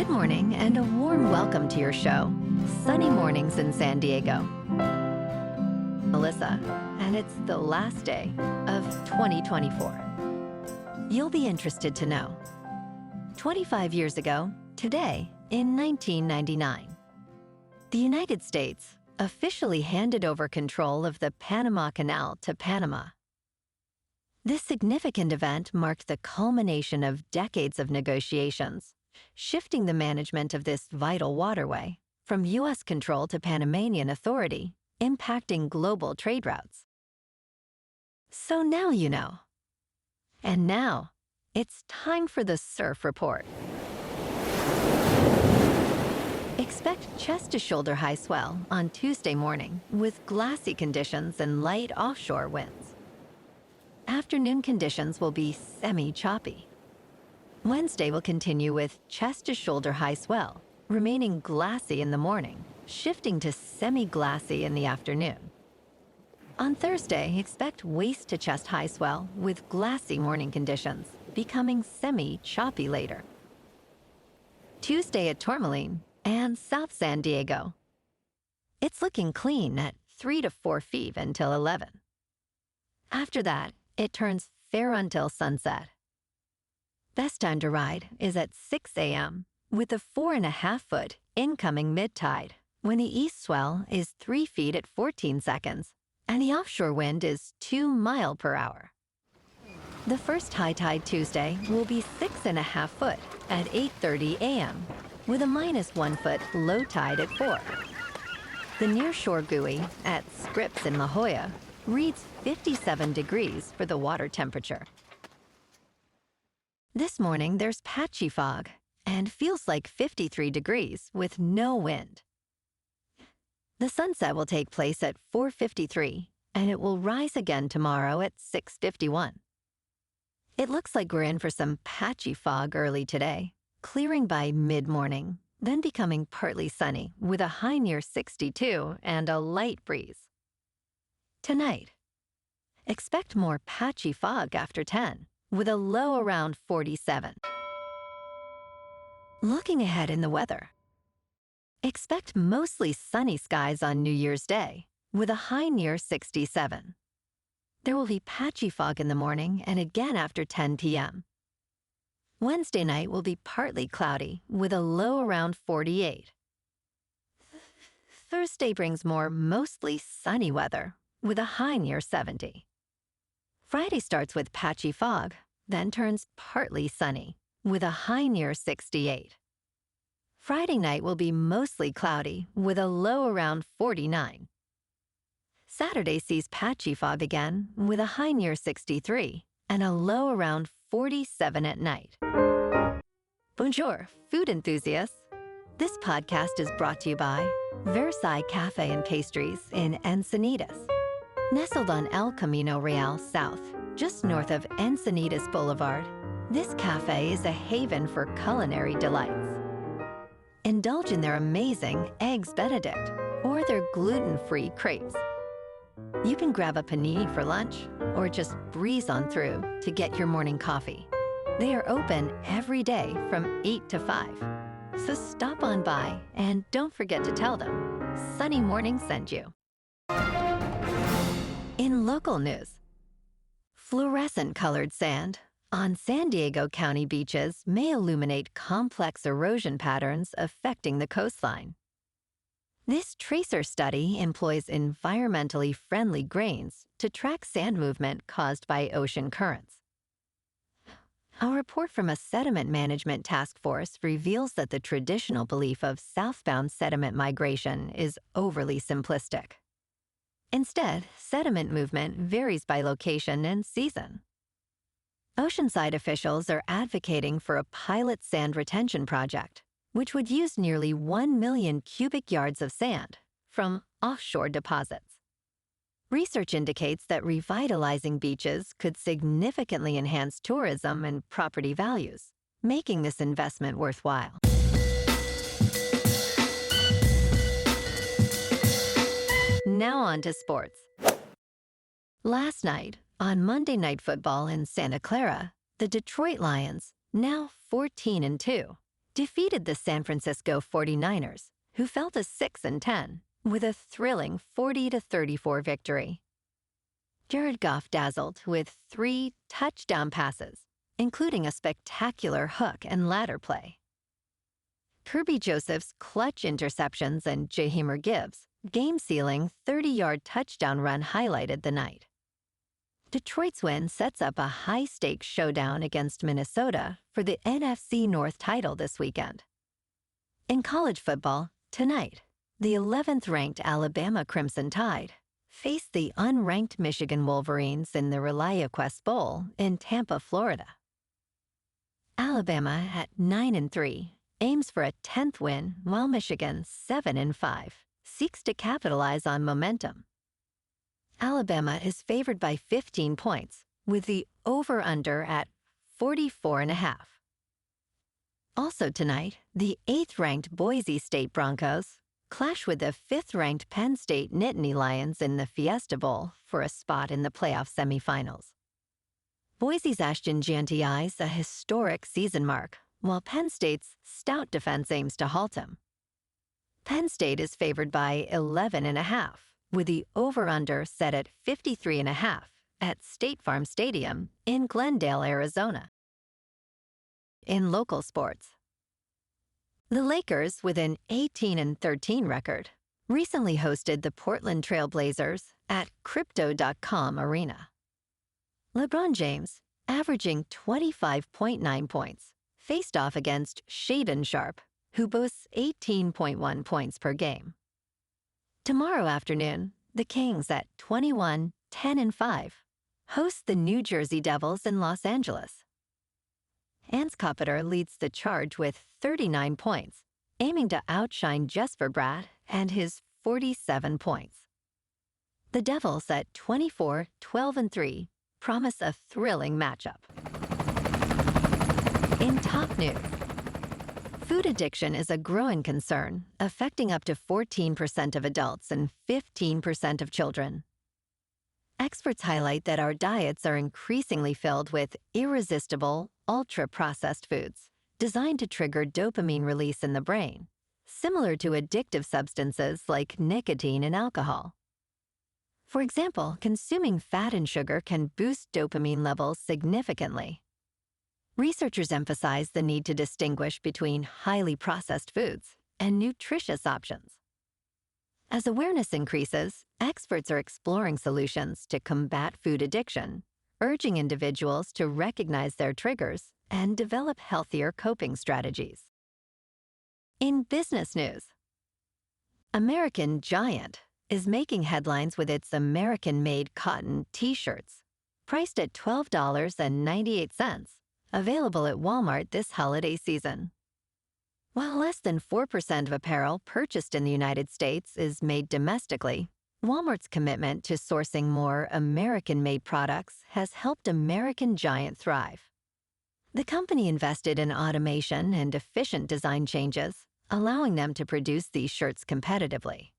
Good morning and a warm welcome to your show, Sunny Mornings in San Diego. Melissa, and it's the last day of 2024. You'll be interested to know. 25 years ago, today, in 1999, the United States officially handed over control of the Panama Canal to Panama. This significant event marked the culmination of decades of negotiations, shifting the management of this vital waterway from U.S. control to Panamanian authority, impacting global trade routes. So now you know. And now, it's time for the Surf Report. Expect chest-to-shoulder high swell on Tuesday morning with glassy conditions and light offshore winds. Afternoon conditions will be semi-choppy. Wednesday will continue with chest-to-shoulder high swell, remaining glassy in the morning, shifting to semi-glassy in the afternoon. On Thursday, expect waist-to-chest high swell with glassy morning conditions, becoming semi-choppy later. Tuesday at Tourmaline and South San Diego. It's looking clean at 3 to 4 feet until 11. After that, it turns fair until sunset. Best time to ride is at 6 a.m. with a 4.5-foot incoming mid-tide when the east swell is 3 feet at 14 seconds and the offshore wind is 2 miles per hour. The first high tide Tuesday will be 6.5 foot at 8:30 a.m. with a -1 foot low tide at 4. The nearshore buoy at Scripps in La Jolla reads 57 degrees for the water temperature. This morning, there's patchy fog and feels like 53 degrees with no wind. The sunset will take place at 4:53, and it will rise again tomorrow at 6:51. It looks like we're in for some patchy fog early today, clearing by mid-morning, then becoming partly sunny with a high near 62 and a light breeze. Tonight, expect more patchy fog after 10. With a low around 47. Looking ahead in the weather. Expect mostly sunny skies on New Year's Day, with a high near 67. There will be patchy fog in the morning and again after 10 p.m. Wednesday night will be partly cloudy, with a low around 48. Thursday brings more mostly sunny weather, with a high near 70. Friday starts with patchy fog, then turns partly sunny, with a high near 68. Friday night will be mostly cloudy, with a low around 49. Saturday sees patchy fog again, with a high near 63 and a low around 47 at night. Bonjour, food enthusiasts. This podcast is brought to you by Versailles Cafe and Pastries in Encinitas. Nestled on El Camino Real South, just north of Encinitas Boulevard, this cafe is a haven for culinary delights. Indulge in their amazing Eggs Benedict or their gluten-free crepes. You can grab a panini for lunch or just breeze on through to get your morning coffee. They are open every day from 8 to 5. So stop on by and don't forget to tell them Sunny Morning sent you. In local news, fluorescent-colored sand on San Diego County beaches may illuminate complex erosion patterns affecting the coastline. This tracer study employs environmentally friendly grains to track sand movement caused by ocean currents. A report from a sediment management task force reveals that the traditional belief of southbound sediment migration is overly simplistic. Instead, sediment movement varies by location and season. Oceanside officials are advocating for a pilot sand retention project, which would use nearly 1 million cubic yards of sand from offshore deposits. Research indicates that revitalizing beaches could significantly enhance tourism and property values, making this investment worthwhile. Now on to sports. Last night, on Monday Night Football in Santa Clara, the Detroit Lions, now 14-2, defeated the San Francisco 49ers, who fell to 6-10, with a thrilling 40-34 victory. Jared Goff dazzled with 3 touchdown passes, including a spectacular hook and ladder play. Kerby Joseph's clutch interceptions and Jaheim Gibbs' game-sealing 30-yard touchdown run highlighted the night. Detroit's win sets up a high-stakes showdown against Minnesota for the NFC North title this weekend. In college football, tonight, the 11th-ranked Alabama Crimson Tide face the unranked Michigan Wolverines in the ReliaQuest Bowl in Tampa, Florida. Alabama, at 9-3, aims for a 10th win, while Michigan, 7-5, seeks to capitalize on momentum. Alabama is favored by 15 points, with the over-under at 44.5. Also tonight, the 8th-ranked Boise State Broncos clash with the 5th-ranked Penn State Nittany Lions in the Fiesta Bowl for a spot in the playoff semifinals. Boise's Ashton Jeanty eyes a historic season mark, while Penn State's stout defense aims to halt him. Penn State is favored by 11.5, with the over-under set at 53.5 at State Farm Stadium in Glendale, Arizona. In local sports, the Lakers, with an 18-13 record, recently hosted the Portland Trail Blazers at Crypto.com Arena. LeBron James, averaging 25.9 points, faced off against Shaedon Sharpe, who boasts 18.1 points per game. Tomorrow afternoon, the Kings, at 21-10-5, host the New Jersey Devils in Los Angeles. Hans Kopitar leads the charge with 39 points, aiming to outshine Jesper Bratt and his 47 points. The Devils, at 24-12-3, promise a thrilling matchup. In top news, food addiction is a growing concern, affecting up to 14% of adults and 15% of children. Experts highlight that our diets are increasingly filled with irresistible, ultra-processed foods designed to trigger dopamine release in the brain, similar to addictive substances like nicotine and alcohol. For example, consuming fat and sugar can boost dopamine levels significantly. Researchers emphasize the need to distinguish between highly processed foods and nutritious options. As awareness increases, experts are exploring solutions to combat food addiction, urging individuals to recognize their triggers and develop healthier coping strategies. In business news, American Giant is making headlines with its American-made cotton T-shirts, priced at $12.98, available at Walmart this holiday season. While less than 4% of apparel purchased in the United States is made domestically, Walmart's commitment to sourcing more American-made products has helped American Giant thrive. The company invested in automation and efficient design changes, allowing them to produce these shirts competitively.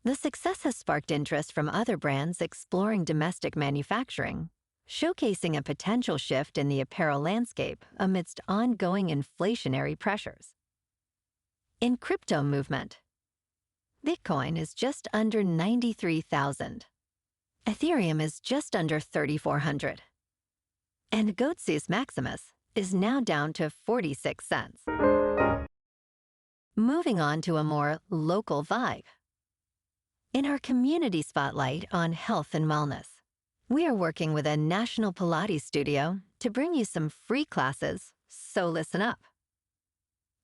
The success has sparked interest from other brands exploring domestic manufacturing, showcasing a potential shift in the apparel landscape amidst ongoing inflationary pressures. In crypto movement, Bitcoin is just under 93,000. Ethereum is just under 3,400. And Goatsis Maximus is now down to 46 cents. Moving on to a more local vibe. In our community spotlight on health and wellness, we are working with a national Pilates studio to bring you some free classes, so listen up.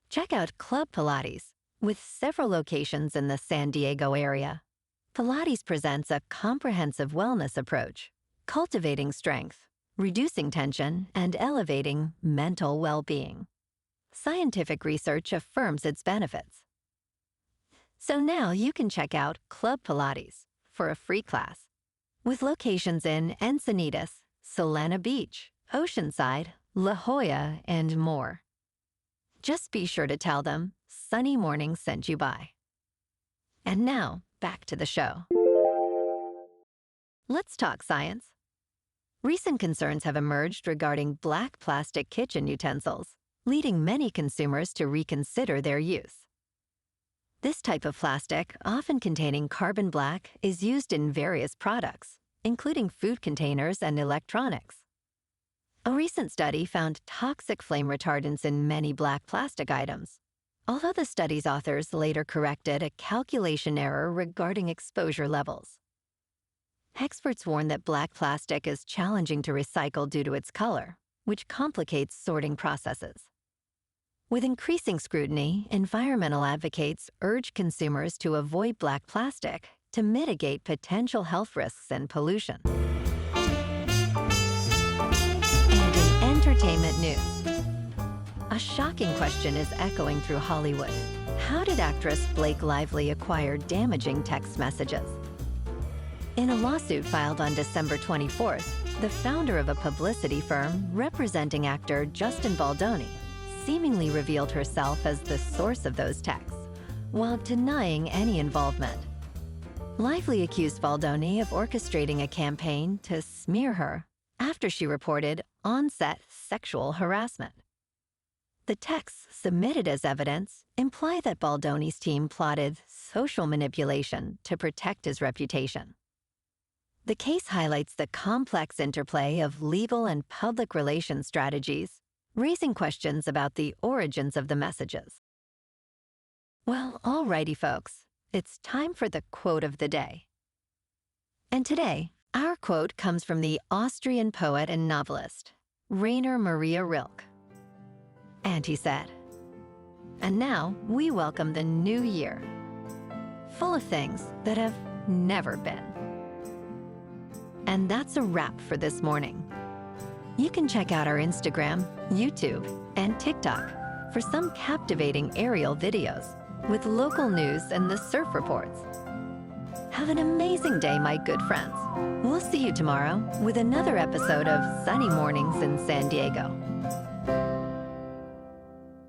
Check out Club Pilates, with several locations in the San Diego area. Pilates presents a comprehensive wellness approach, cultivating strength, reducing tension, and elevating mental well-being. Scientific research affirms its benefits. So now you can check out Club Pilates for a free class, with locations in Encinitas, Solana Beach, Oceanside, La Jolla, and more. Just be sure to tell them Sunny Morning sent you by. And now, back to the show. Let's talk science. Recent concerns have emerged regarding black plastic kitchen utensils, leading many consumers to reconsider their use. This type of plastic, often containing carbon black, is used in various products, including food containers and electronics. A recent study found toxic flame retardants in many black plastic items, although the study's authors later corrected a calculation error regarding exposure levels. Experts warn that black plastic is challenging to recycle due to its color, which complicates sorting processes. With increasing scrutiny, environmental advocates urge consumers to avoid black plastic to mitigate potential health risks and pollution. And in entertainment news, a shocking question is echoing through Hollywood. How did actress Blake Lively acquire damaging text messages? In a lawsuit filed on December 24th, the founder of a publicity firm representing actor Justin Baldoni seemingly revealed herself as the source of those texts, while denying any involvement. Lively accused Baldoni of orchestrating a campaign to smear her after she reported on-set sexual harassment. The texts submitted as evidence imply that Baldoni's team plotted social manipulation to protect his reputation. The case highlights the complex interplay of legal and public relations strategies, raising questions about the origins of the messages. Well, alrighty, folks, it's time for the quote of the day. And today, our quote comes from the Austrian poet and novelist, Rainer Maria Rilke. And he said, "And now we welcome the new year, full of things that have never been." And that's a wrap for this morning. You can check out our Instagram, YouTube, and TikTok for some captivating aerial videos with local news and the surf reports. Have an amazing day, my good friends. We'll see you tomorrow with another episode of Sunny Mornings in San Diego.